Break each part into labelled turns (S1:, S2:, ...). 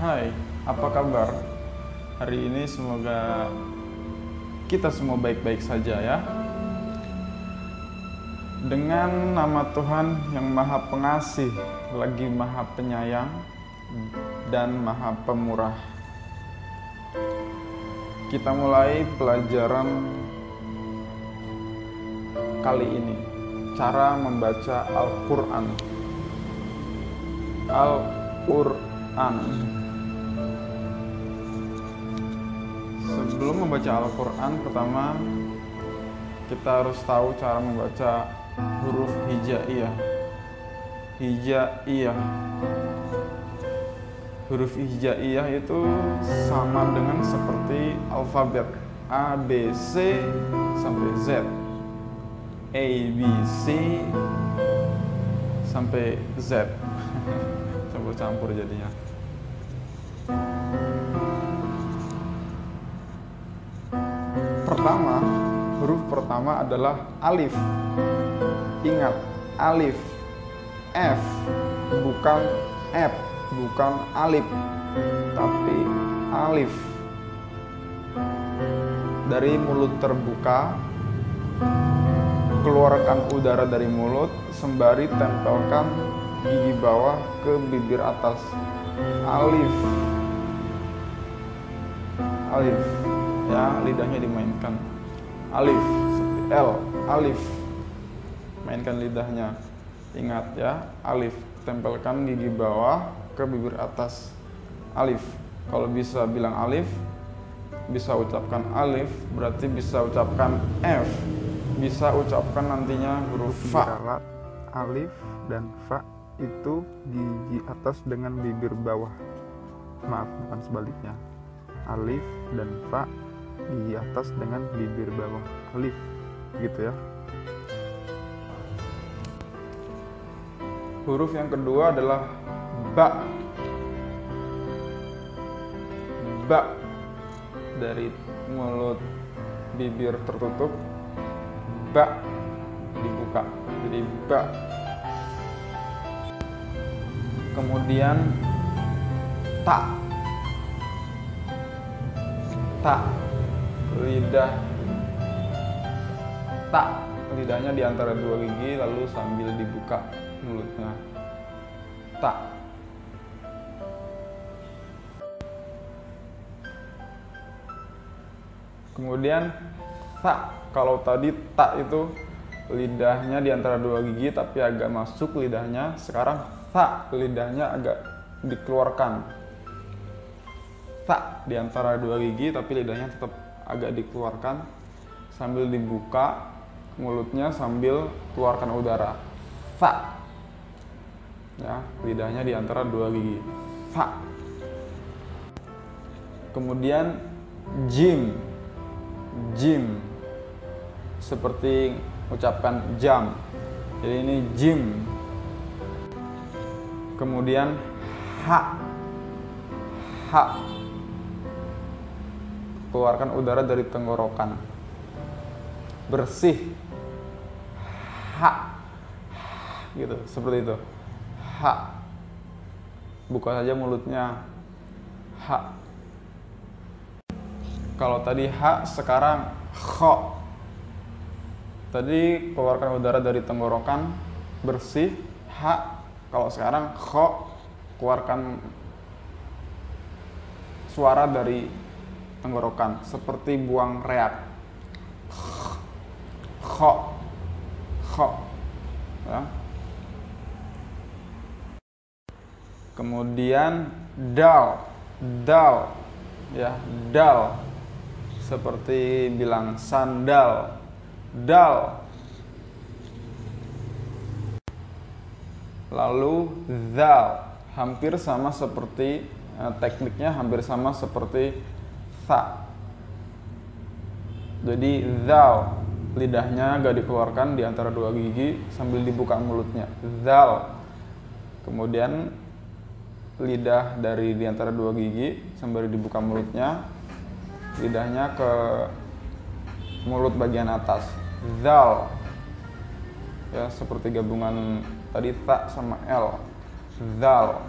S1: Hai, apa kabar? Hari ini semoga kita semua baik-baik saja ya. Dengan nama Tuhan yang Maha Pengasih, lagi Maha Penyayang, dan Maha Pemurah. Kita mulai pelajaran kali ini, cara membaca Al-Quran. Al-Quran. Sebelum membaca Al-Quran, pertama kita harus tahu cara membaca huruf hijaiyah. Hijaiyah. Huruf hijaiyah itu sama dengan seperti alfabet A, B, C sampai Z. A, B, C sampai Z. Campur-campur jadinya. Huruf pertama adalah alif. Ingat, alif. F, bukan F, bukan alif, tapi alif. Dari mulut terbuka, keluarkan udara dari mulut sembari tempelkan gigi bawah ke bibir atas. Alif. Alif. Ya, lidahnya dimainkan. Alif seperti L, alif. Mainkan lidahnya. Ingat ya, alif. Tempelkan gigi bawah ke bibir atas. Alif. Kalau bisa bilang alif, bisa ucapkan alif, berarti bisa ucapkan F. Bisa ucapkan nantinya huruf fa. Alif dan fa itu gigi atas dengan bibir bawah. Maaf, bukan sebaliknya. Alif dan fa gigi atas dengan bibir bawah. Alif, gitu ya. Huruf yang kedua adalah ba. Ba. Dari mulut bibir tertutup, ba dibuka. Jadi ba. Kemudian ta. Ta. Lidah. Ta. Lidahnya di antara dua gigi lalu sambil dibuka mulutnya. Ta. Kemudian ta. Kalau tadi ta itu lidahnya di antara dua gigi tapi agak masuk lidahnya. Sekarang ta, lidahnya agak dikeluarkan. Ta di antara dua gigi tapi lidahnya tetap agak dikeluarkan sambil dibuka mulutnya sambil keluarkan udara. Fa. Ya, lidahnya di antara dua gigi. Fa. Kemudian jim. Jim. Seperti ucapkan jam. Jadi ini jim. Kemudian ha. Ha. Keluarkan udara dari tenggorokan. Bersih. Ha. Gitu, seperti itu. Ha. Buka saja mulutnya. Ha. Kalau tadi ha, sekarang kho. Tadi keluarkan udara dari tenggorokan, bersih, ha. Kalau sekarang kho, keluarkan suara dari tenggorokan seperti buang reak. Kho. Kho. Ya. Kemudian dal. Dal. Ya, dal. Seperti bilang sandal. Dal. Lalu zal. Hampir sama seperti tekniknya hampir sama seperti sa. Jadi zal, lidahnya agak dikeluarkan di antara dua gigi sambil dibuka mulutnya. Zal. Kemudian lidah dari di antara dua gigi sambil dibuka mulutnya, lidahnya ke mulut bagian atas. Zal. Ya, seperti gabungan tadi ta sama L. Zal.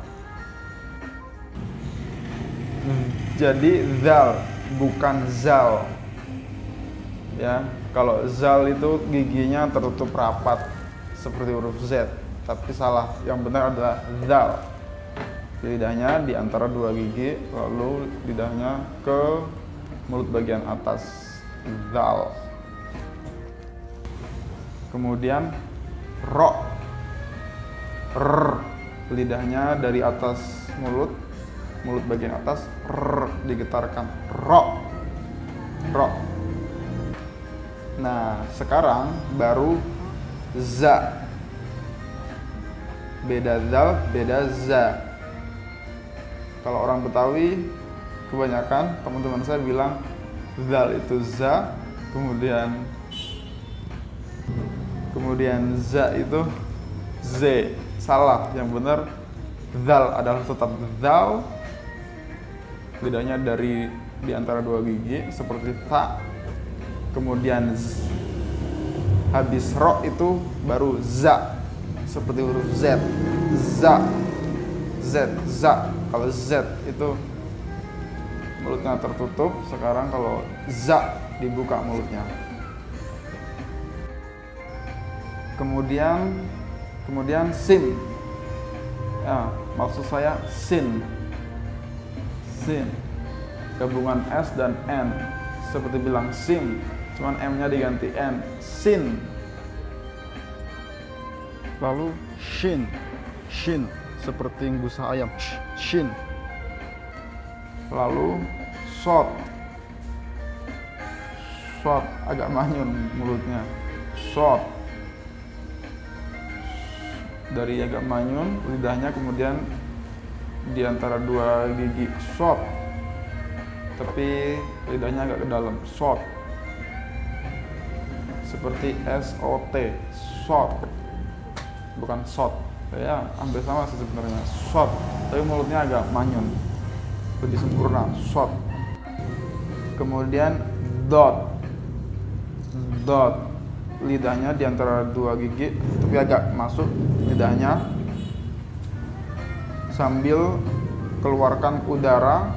S1: Jadi zal, bukan zal. Ya, kalau zal itu giginya tertutup rapat seperti huruf Z, tapi salah. Yang benar adalah zal. Lidahnya di antara dua gigi, lalu lidahnya ke mulut bagian atas. Zal. Kemudian ro, lidahnya dari atas mulut bagian atas, digetarkan, ro. Nah, sekarang baru za. Beda zal, beda za. Kalau orang Betawi, kebanyakan teman-teman saya bilang zal itu za, kemudian za itu z. Salah, yang benar zal adalah tetap zal. Lidahnya dari di antara dua gigi seperti ta. Kemudian habis ro itu baru za seperti huruf Z. Za. Z, za. Kalau Z itu mulutnya tertutup, sekarang kalau za dibuka mulutnya. Kemudian sin. Ya, maksud saya sin. Gabungan S dan N. Seperti bilang sim, cuman M-nya diganti N. Sin. Lalu shin. Seperti busa ayam. Shin. Lalu shot, agak manyun mulutnya. Shot. Dari agak manyun, lidahnya kemudian di antara dua gigi, shot. Tapi lidahnya agak ke dalam, shot. Seperti SOT, shot. Bukan shot. Ya, hampir sama sih sebenarnya, shot. Tapi mulutnya agak manyun, lebih sempurna, shot. Kemudian dot. Lidahnya di antara dua gigi, tapi agak masuk lidahnya sambil keluarkan udara,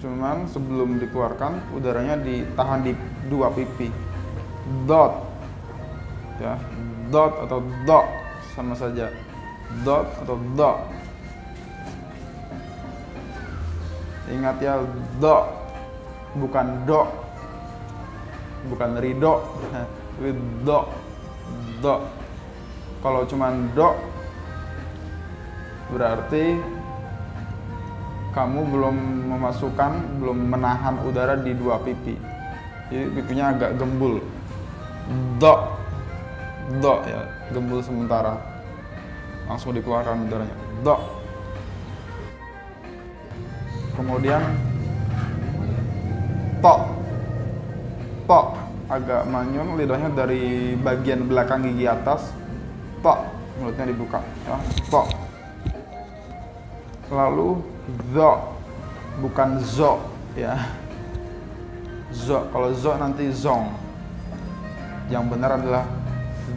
S1: cuman sebelum dikeluarkan udaranya ditahan di dua pipi. Dot. Ya, dot atau do sama saja. Dot atau do. Ingat ya, do, bukan do, bukan ridho, tapi do. Kalau cuman do, berarti kamu belum menahan udara di dua pipi. Jadi pipinya agak gembul. Do ya, gembul sementara. Langsung dikeluarkan udaranya. Do. Kemudian to, agak manyun, lidahnya dari bagian belakang gigi atas. To, mulutnya dibuka. Ya, to. Lalu zo, bukan zo ya. Zo, kalau zo nanti zong. Yang benar adalah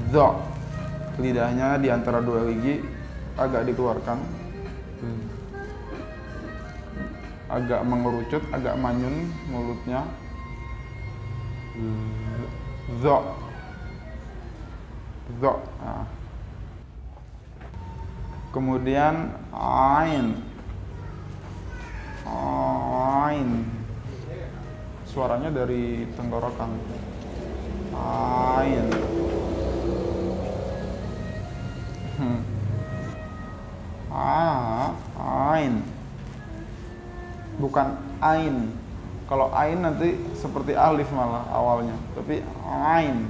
S1: zo. Lidahnya di antara dua gigi agak dikeluarkan, agak mengerucut, agak manyun mulutnya. Zo. Nah. Kemudian ain. Suaranya dari tenggorokan. Ain. Ain. Bukan ain. Kalau ain nanti seperti alif malah awalnya, tapi ain.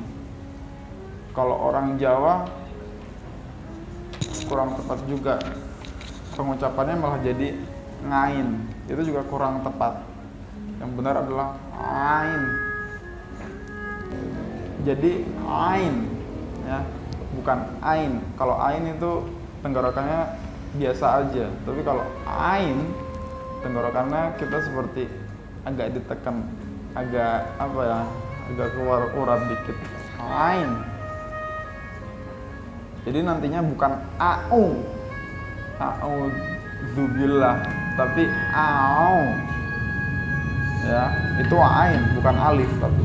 S1: Kalau orang Jawa kurang tepat juga, pengucapannya malah jadi ngain. Itu juga kurang tepat. Yang benar adalah ain. Jadi ain ya, bukan ain. Kalau ain itu tenggorokannya biasa aja, tapi kalau ain tenggorokannya kita seperti agak ditekan, agak apa ya, agak keluar urat dikit. Ain. Jadi nantinya bukan au, a'udzubillah, tapi au, ya itu ain bukan alif, tapi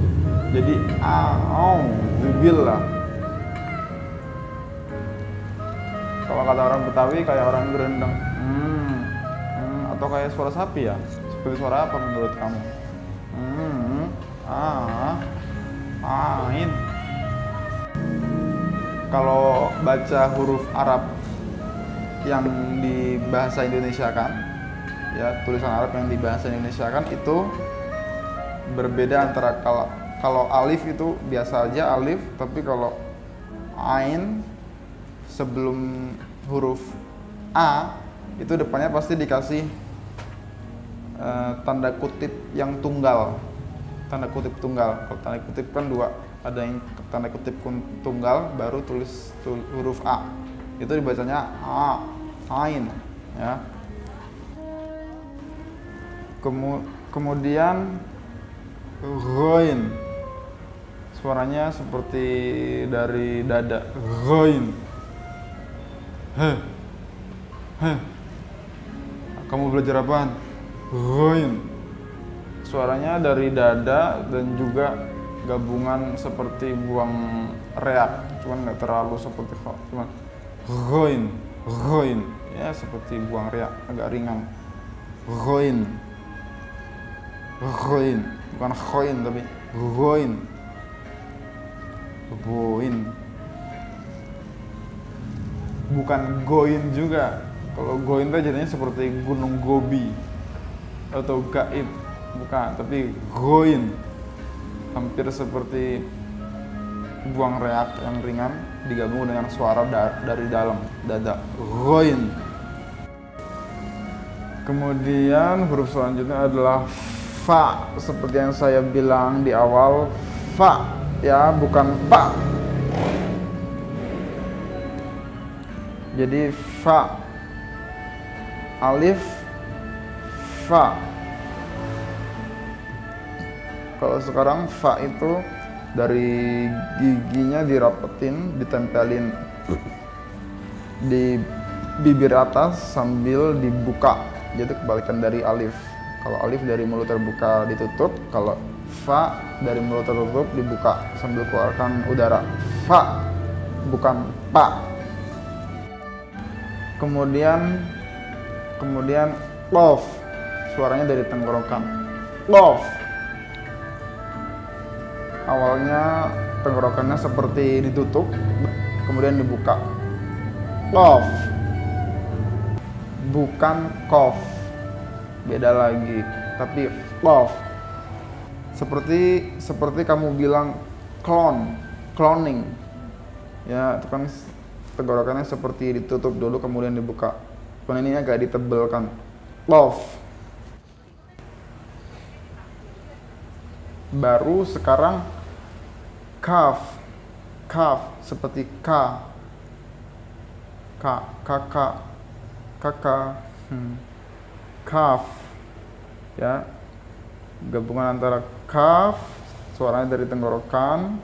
S1: jadi a'udzubillah. Kalau kata orang Betawi kayak orang gerendeng, atau kayak suara sapi ya. Seperti suara apa menurut kamu? Ain. Kalau baca huruf Arab yang di bahasa Indonesia kan, ya tulisan Arab yang di bahasa Indonesia kan itu berbeda antara kalau alif itu biasa aja alif, tapi kalau ain sebelum huruf A itu depannya pasti dikasih tanda kutip yang tunggal. Tanda kutip tunggal. Kalau tanda kutip kan dua, ada yang tanda kutip tunggal baru tulis huruf A. Itu dibacanya ain, ya. Kemudian ghain. Suaranya seperti dari dada. Ghain. Kamu belajar apaan? Ghain. Suaranya dari dada dan juga gabungan seperti buang reak, cuman nggak terlalu seperti cuman ghain, ghain, ya seperti buang reak, agak ringan. Ghain, ghain, bukan khoin tapi ghain, ghain, bukan goin juga. Kalau goin itu jadinya seperti gunung Gobi atau gaib, bukan, tapi ghain hampir seperti buang reak yang ringan digabung dengan suara dari dalam dada. Ghain. Kemudian huruf selanjutnya adalah fa, seperti yang saya bilang di awal, fa, ya, bukan pa. Jadi fa, alif, fa. Kalau sekarang fa itu dari giginya dirapetin, ditempelin di bibir atas sambil dibuka. Jadi kebalikan dari alif. Kalau alif dari mulut terbuka ditutup, kalau fa dari mulut tertutup dibuka sambil keluarkan udara. Fa, bukan pa. Kemudian qaf, suaranya dari tenggorokan. Qaf. Awalnya tenggorokannya seperti ditutup, kemudian dibuka. Qaf, bukan qaf, beda lagi, tapi qaf. Seperti kamu bilang cloning, ya itu kan tenggorokannya seperti ditutup dulu kemudian dibuka. Cuman ini agak ditebelkan. Qaf. Baru sekarang kaf, seperti kakak, kaf, ya, gabungan antara kaf, suaranya dari tenggorokan,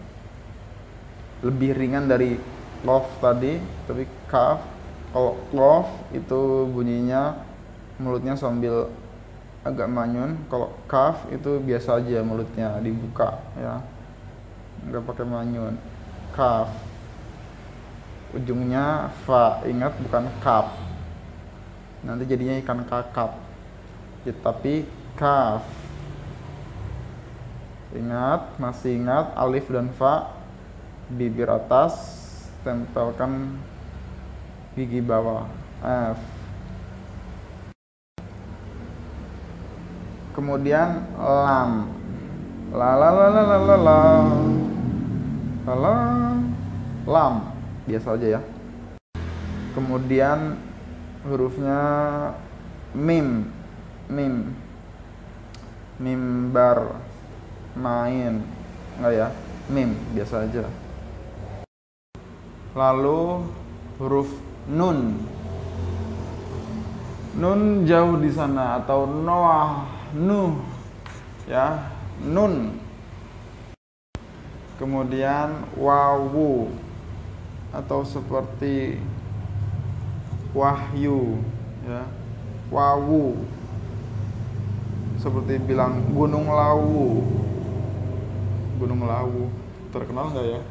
S1: lebih ringan dari qaf tadi, tapi kaf. Kalau qaf itu bunyinya mulutnya sambil agak manyun. Kalau kaf itu biasa aja mulutnya dibuka, ya, nggak pakai manyun. Kaf, ujungnya fa, ingat, bukan kaf, nanti jadinya ikan kakap ya, tapi kaf. Ingat, masih ingat, alif dan fa, bibir atas tempelkan gigi bawah. F. Kemudian lam, lam, biasa aja ya. Kemudian hurufnya mim, mimbar, main, enggak ya, mim, biasa aja. Lalu huruf nun jauh di sana, atau Noah, Nuh, ya, nun. Kemudian wawu, atau seperti wahyu, ya. Wawu, seperti bilang Gunung Lawu. Gunung Lawu terkenal nggak ya?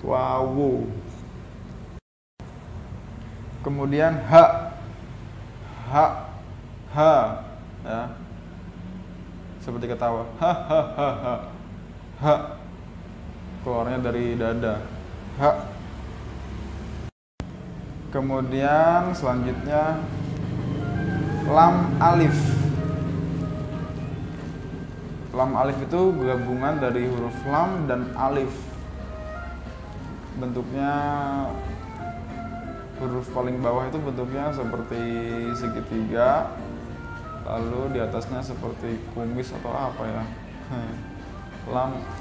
S1: Wawu. Kemudian ha, ya, seperti ketawa, ha, keluarnya dari dada, ha. Kemudian selanjutnya lam alif. Lam alif itu gabungan dari huruf lam dan alif. Bentuknya, huruf paling bawah itu bentuknya seperti segitiga, lalu di atasnya seperti kumis atau apa ya.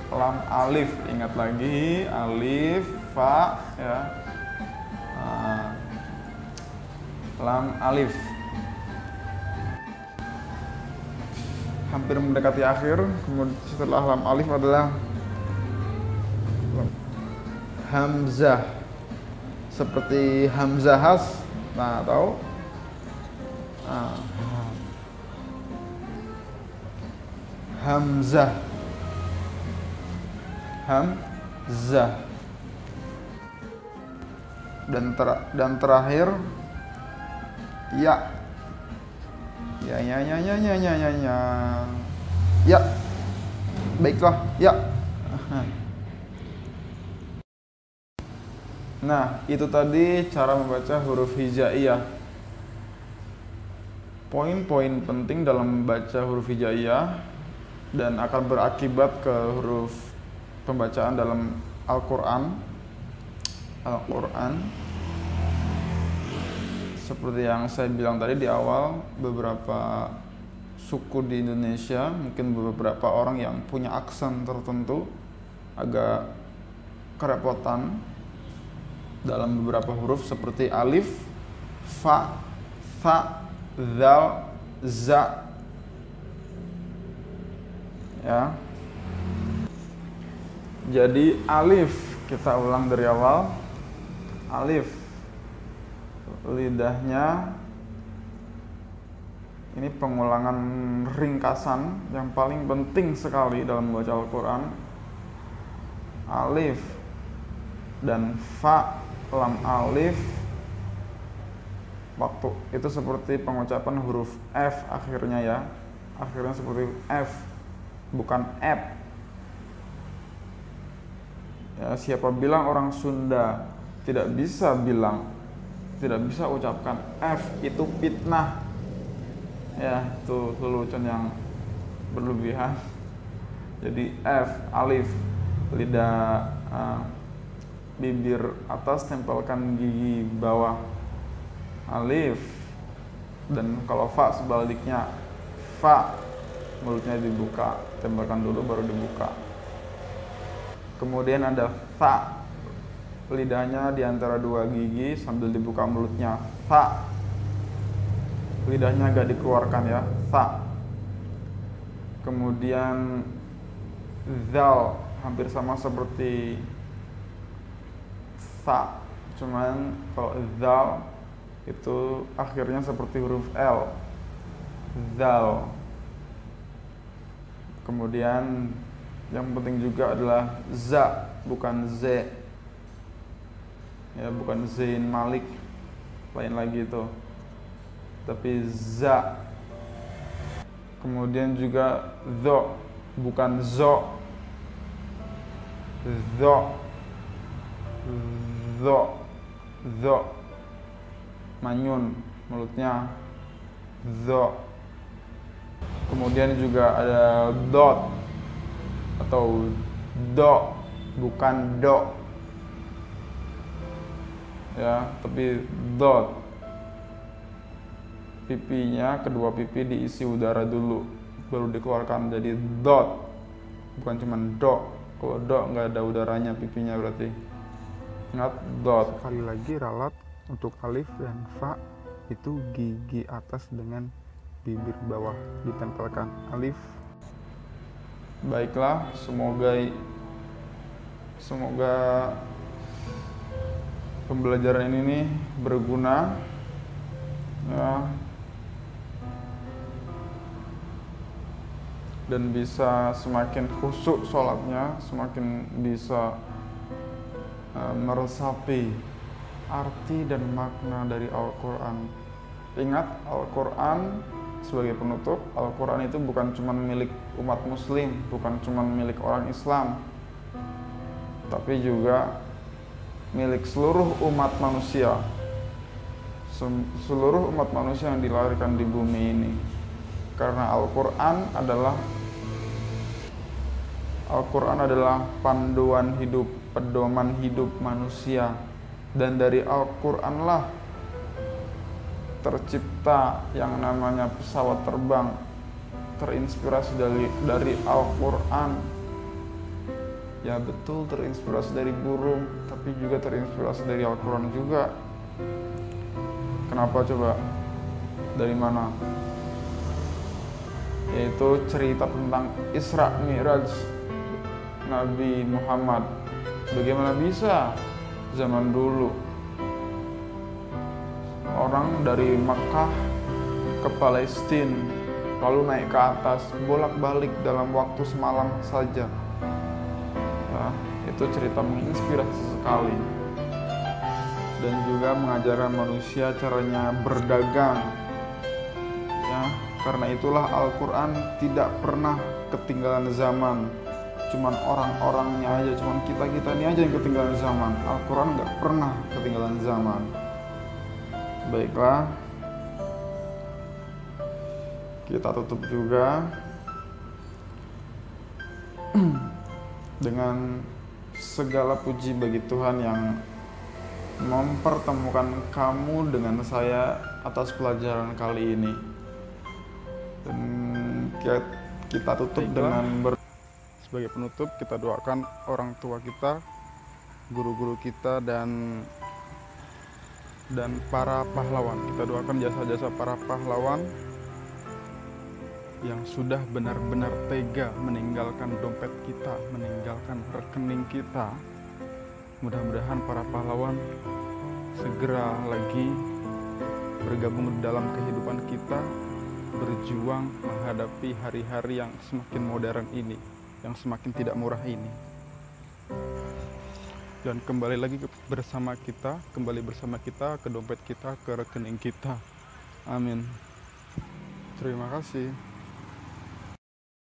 S1: Lam alif, ingat lagi, alif, fa, ya. Lam alif. Hampir mendekati akhir. Kemudian setelah lam alif adalah hamzah, seperti hamzahas. Nah, tahu? Hamzah, hamzah. Dan terakhir ya. Ya, baiklah, ya. Nah, itu tadi cara membaca huruf hijaiyah. Poin-poin penting dalam membaca huruf hijaiyah dan akan berakibat ke huruf pembacaan dalam Al-Quran. Seperti yang saya bilang tadi di awal, beberapa suku di Indonesia, mungkin beberapa orang yang punya aksen tertentu agak kerepotan dalam beberapa huruf seperti alif, fa, tha, zal, za. Ya. Jadi alif, kita ulang dari awal. Alif, lidahnya, ini pengulangan ringkasan yang paling penting sekali dalam membaca Al-Quran. Alif dan fa, lam alif, waktu itu seperti pengucapan huruf F akhirnya, ya. Akhirnya seperti F, bukan F. Ya, siapa bilang orang Sunda tidak bisa ucapkan F, itu fitnah. Ya, itu lelucon yang berlebihan. Jadi F, alif, lidah, bibir atas tempelkan gigi bawah, alif. Dan kalau fa sebaliknya, fa, mulutnya dibuka, tempelkan dulu baru dibuka. Kemudian ada tha, lidahnya di antara dua gigi sambil dibuka mulutnya, tha. Lidahnya agak dikeluarkan, ya, tha. Kemudian zal, hampir sama seperti tha, cuman kalau zal itu akhirnya seperti huruf L, zal. Kemudian yang penting juga adalah za, bukan z. Ya, bukan Zain Malik, lain lagi itu, tapi za. Kemudian juga zo, bukan zo. Zo, manyun mulutnya, zo. Kemudian juga ada dot atau do, bukan do, ya, tapi dot. Pipinya, kedua pipi diisi udara dulu baru dikeluarkan jadi dot, bukan cuman do. Kalau do nggak ada udaranya pipinya, berarti ingat dot. Sekali lagi, ralat untuk alif dan fa itu gigi atas dengan bibir bawah ditempelkan, alif. Baiklah, semoga pembelajaran ini nih berguna ya, dan bisa semakin khusyuk sholatnya, semakin bisa meresapi arti dan makna dari Al-Quran. Ingat, Al-Quran sebagai penutup, Al-Quran itu bukan cuma milik umat muslim, bukan cuma milik orang Islam, tapi juga milik seluruh umat manusia, seluruh umat manusia yang dilahirkan di bumi ini. Karena Al-Quran adalah panduan hidup, pedoman hidup manusia. Dan dari Al-Quran lah tercipta yang namanya pesawat terbang, terinspirasi dari Al-Quran. Ya betul, terinspirasi dari burung, tapi juga terinspirasi dari Al-Quran juga. Kenapa coba? Dari mana? Yaitu cerita tentang Isra Mi'raj Nabi Muhammad. Bagaimana bisa zaman dulu orang dari Makkah ke Palestina lalu naik ke atas bolak-balik dalam waktu semalam saja. Nah, itu cerita menginspirasi sekali, dan juga mengajarkan manusia caranya berdagang ya. Karena itulah Al-Quran tidak pernah ketinggalan zaman. Cuman orang-orangnya aja, cuman kita ini aja yang ketinggalan zaman. Al-Quran nggak pernah ketinggalan zaman. Baiklah, kita tutup juga dengan segala puji bagi Tuhan yang mempertemukan kamu dengan saya atas pelajaran kali ini. Dan kita tutup dengan sebagai penutup, kita doakan orang tua kita, guru-guru kita, dan para pahlawan. Kita doakan jasa-jasa para pahlawan yang sudah benar-benar tega meninggalkan dompet kita, meninggalkan rekening kita. Mudah-mudahan para pahlawan segera lagi bergabung dalam kehidupan kita, berjuang menghadapi hari-hari yang semakin modern ini, yang semakin tidak murah ini. Dan kembali lagi bersama kita ke dompet kita, ke rekening kita. Amin. Terima kasih.